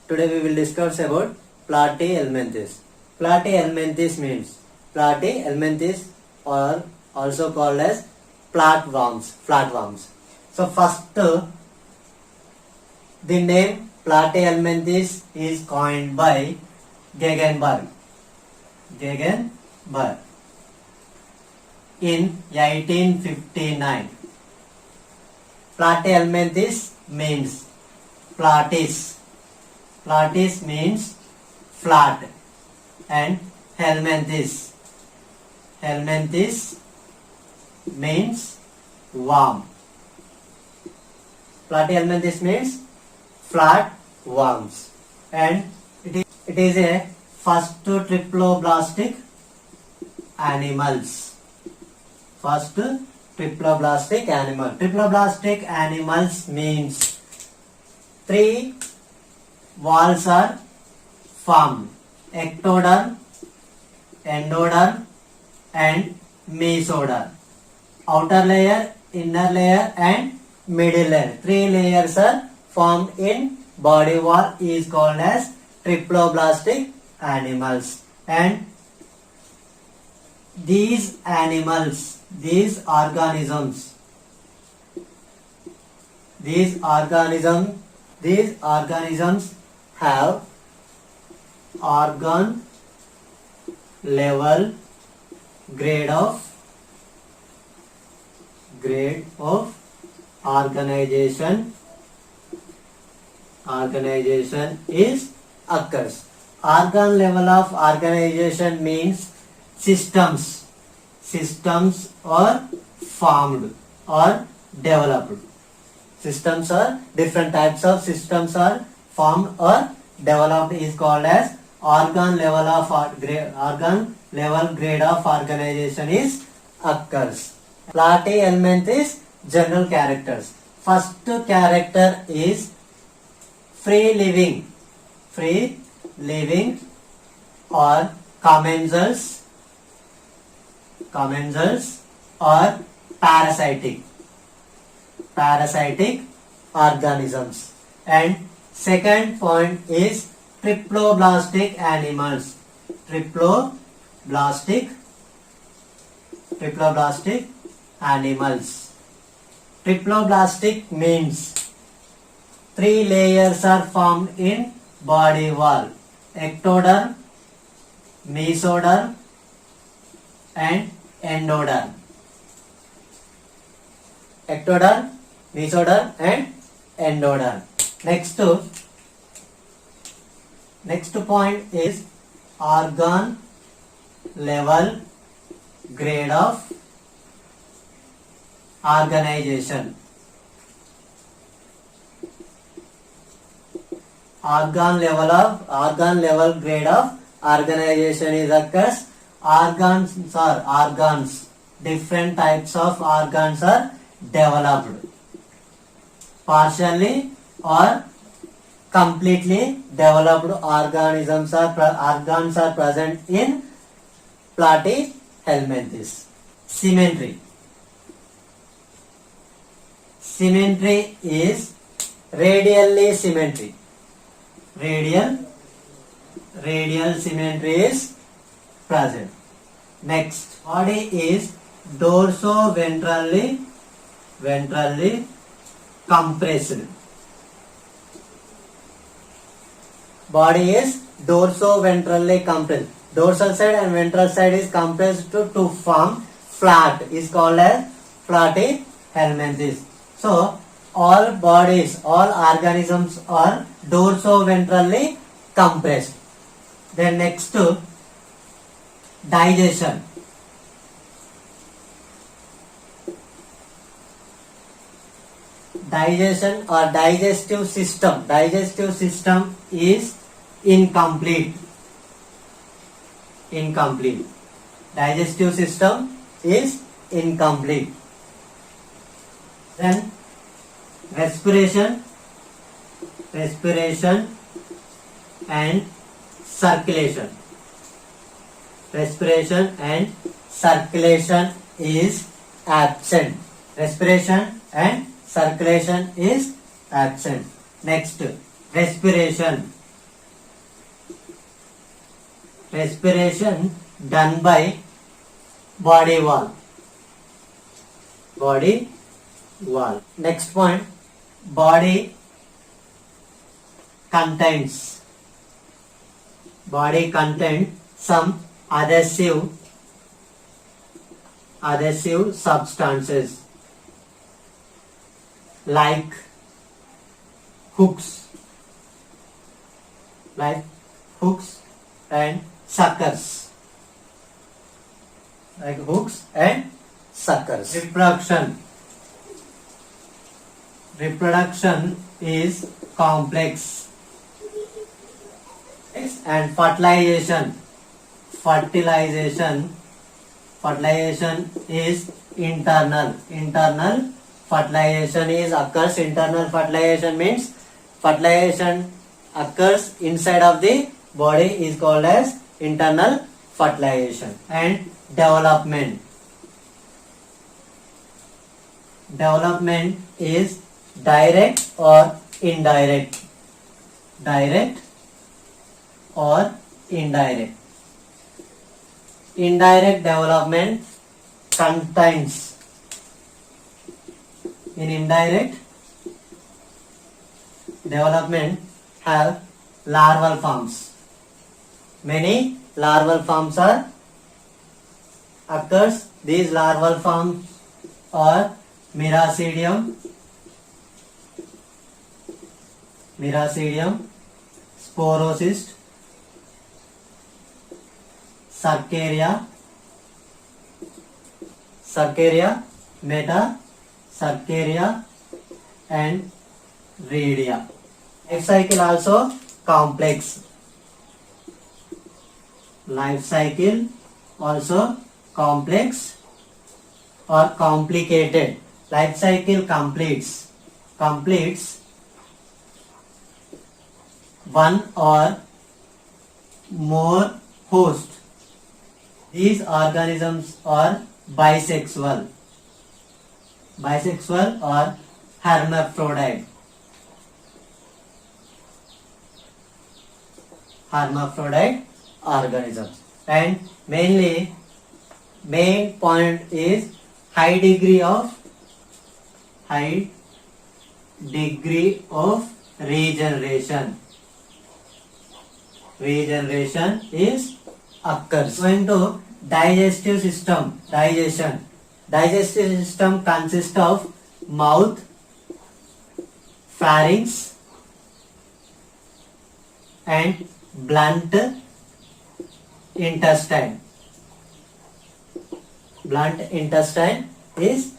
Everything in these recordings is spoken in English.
Today we will discuss about platyhelminthes. Platyhelminthes means platyhelminthes are also called as flatworms. So first the name platyhelminthes is coined by Gegenberg in 1859. Platyhelminthes means platys means flat, and helminthes means worm. Platyhelminthes means flat worms, and it is a first triploblastic animals. Triploblastic animals means 3 walls are formed: ectoderm, endoderm, and mesoderm. Outer layer, inner layer, and middle layer. 3 layers are formed in body wall is called as triploblastic animals. And these organisms have organ level grade of organization is occurs. Organ level of organization means systems are formed or developed. Systems are different types of systems are formed or developed is called as organ level grade of organization is occurs. Platyhelminthes general characters. First character is free living or commensals or parasitic organisms. And second point is triploblastic animals. Triploblastic animals. Triploblastic means 3 layers are formed in body wall: ectoderm, mesoderm, and endoderm. Ectoderm, mesoderm, and endoderm. Next point is organ level grade of organization. Organ level grade of organization is occurs. Organs. Different types of organs are developed. Partially or completely developed organs are present in platyhelminthes. Symmetry is radial symmetry is present. Next, body is dorso-ventrally compressed. Body is dorso-ventrally compressed. Dorsal side and ventral side is compressed to form flat is called as platyhelminthes. So all organisms are dorso-ventrally compressed. Then next to digestion. Digestion or digestive system is incomplete. Digestive system is incomplete. Then respiration and circulation. Respiration and circulation is absent. Respiration and circulation is absent. Next, respiration. respiration done by body wall. Body wall. Next point, body contains some adhesive substances like hooks and suckers. Reproduction is complex, and fertilization is internal. Fertilization is occurs. Internal fertilization means fertilization occurs inside of the body is called as internal fertilization. And development is direct or indirect. Indirect development contains, in indirect development have larval forms. Many larval forms are occurs. These larval forms are Miracidium, Sporocyst, Cercaria, Metacercaria, and Rhadia. Life cycle also complex. Life cycle also complex or complicated. Life cycle completes one or more host. These organisms are bisexual or hermaphrodite organisms. And main point is high degree of regeneration is occurs. Going to digestive system. Digestive system consists of mouth, pharynx, and blunt intestine. Is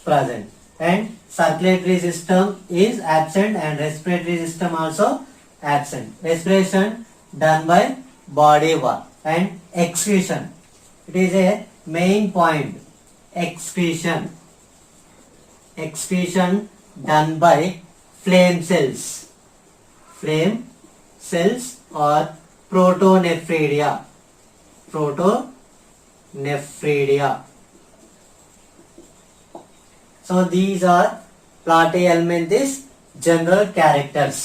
present, and circulatory system is absent, and respiratory system also absent. Respiration done by body wall. And excretion, it is a main point. Excretion done by flame cells or protonephridia. So these are platyhelminthes general characters.